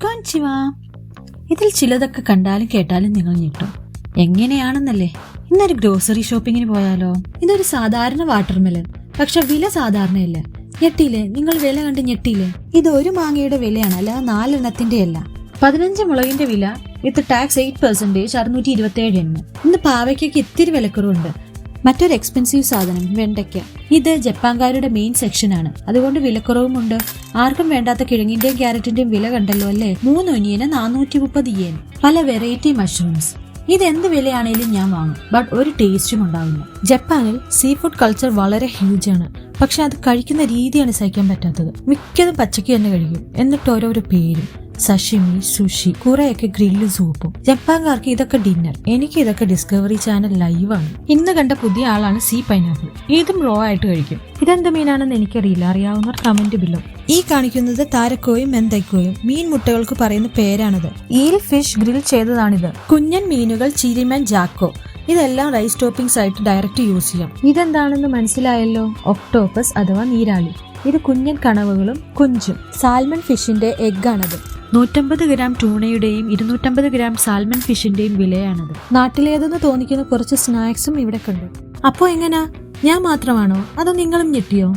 കോൺച്ചിവാ. ഇതിൽ ചിലതൊക്കെ കണ്ടാലും കേട്ടാലും നിങ്ങൾ ഞെട്ടും. എങ്ങനെയാണെന്നല്ലേ? ഇന്നൊരു ഗ്രോസറി ഷോപ്പിങ്ങിന് പോയാലോ? ഇതൊരു സാധാരണ വാട്ടർമെലൻ, പക്ഷെ വില സാധാരണയല്ല. ഞെട്ടിയില്ലേ? നിങ്ങൾ വില കണ്ട് ഞെട്ടിയില്ലേ? ഇത് ഒരു മാങ്ങയുടെ വിലയാണ്, അല്ല 4 എണ്ണത്തിന്റെ അല്ല. 15 മുളകിന്റെ വില വിത്ത് ടാക്സ് 8% 627 എണ്ണ. ഇന്ന് പാവയ്ക്കൊക്കെ ഇത്തിരി വിലക്കുറവുണ്ട്. മറ്റൊരു എക്സ്പെൻസീവ് സാധനം വെണ്ടയ്ക്ക. ഇത് ജപ്പാൻകാരുടെ മെയിൻ സെക്ഷനാണ്, അതുകൊണ്ട് വിലക്കുറവുമുണ്ട്. ആർക്കും വേണ്ടാത്ത കിഴങ്ങിന്റെയും ക്യാരറ്റിന്റെയും വില കണ്ടല്ലോ അല്ലേ? 3 ഒനിയന് 430 yen. പല വെറൈറ്റി മഷ്റൂംസ്. ഇതെന്ത് വിലയാണേലും ഞാൻ വാങ്ങും, ബട്ട് ഒരു ടേസ്റ്റും ഉണ്ടാവില്ല. ജപ്പാനിൽ സീ ഫുഡ് കൾച്ചർ വളരെ ഹ്യൂജ് ആണ്, പക്ഷെ അത് കഴിക്കുന്ന രീതിയാണ് സഹിക്കാൻ പറ്റാത്തത്. മിക്കതും പച്ചക്ക് തന്നെ കഴിക്കും, എന്നിട്ട് ഓരോരോ പേരും. സഷിമി, സുഷി, കുറെയൊക്കെ ഗ്രില്ല് സൂപ്പും. ജപ്പാൻകാർക്ക് ഇതൊക്കെ ഡിന്നർ, എനിക്ക് ഇതൊക്കെ ഡിസ്കവറി ചാനൽ ലൈവാണ്. ഇന്ന് കണ്ട പുതിയ ആളാണ് സീ പൈനാപ്പിൾ. ഇതും റോ ആയിട്ട് കഴിക്കും. ഇതെന്ത് മീനാണെന്ന് എനിക്കറിയില്ല, അറിയാവുന്നവർ കമന്റ് ബില്ലോ. ഈ കാണിക്കുന്നത് താരക്കോയും മെന്തൈക്കോയും, മീൻ മുട്ടകൾക്ക് പറയുന്ന പേരാണത്. ഈൽ ഫിഷ് ഗ്രിൽ ചെയ്തതാണിത്. കുഞ്ഞൻ മീനുകൾ ചിരിമൻ ജാക്കോ. ഇതെല്ലാം റൈസ് ടോപ്പിംഗ്സ് ആയിട്ട് ഡയറക്റ്റ് യൂസ് ചെയ്യാം. ഇതെന്താണെന്ന് മനസ്സിലായല്ലോ? ഒക്ടോപ്പസ് അഥവാ നീരാളി. ഇത് കുഞ്ഞൻ കണവകളും കുഞ്ചും. സാൽമൺ ഫിഷിന്റെ എഗ്ഗാണത്. 150 ഗ്രാം ടൂണയുടെയും 250 ഗ്രാം സാൽമൺ ഫിഷിന്റെയും വിലയാണത്. നാട്ടിലേതെന്ന് തോന്നിക്കുന്ന കുറച്ച് സ്നാക്സും ഇവിടെ കണ്ടു. അപ്പോ എങ്ങനാ? ഞാൻ മാത്രമാണോ അതോ നിങ്ങളും ഞെട്ടിയോ?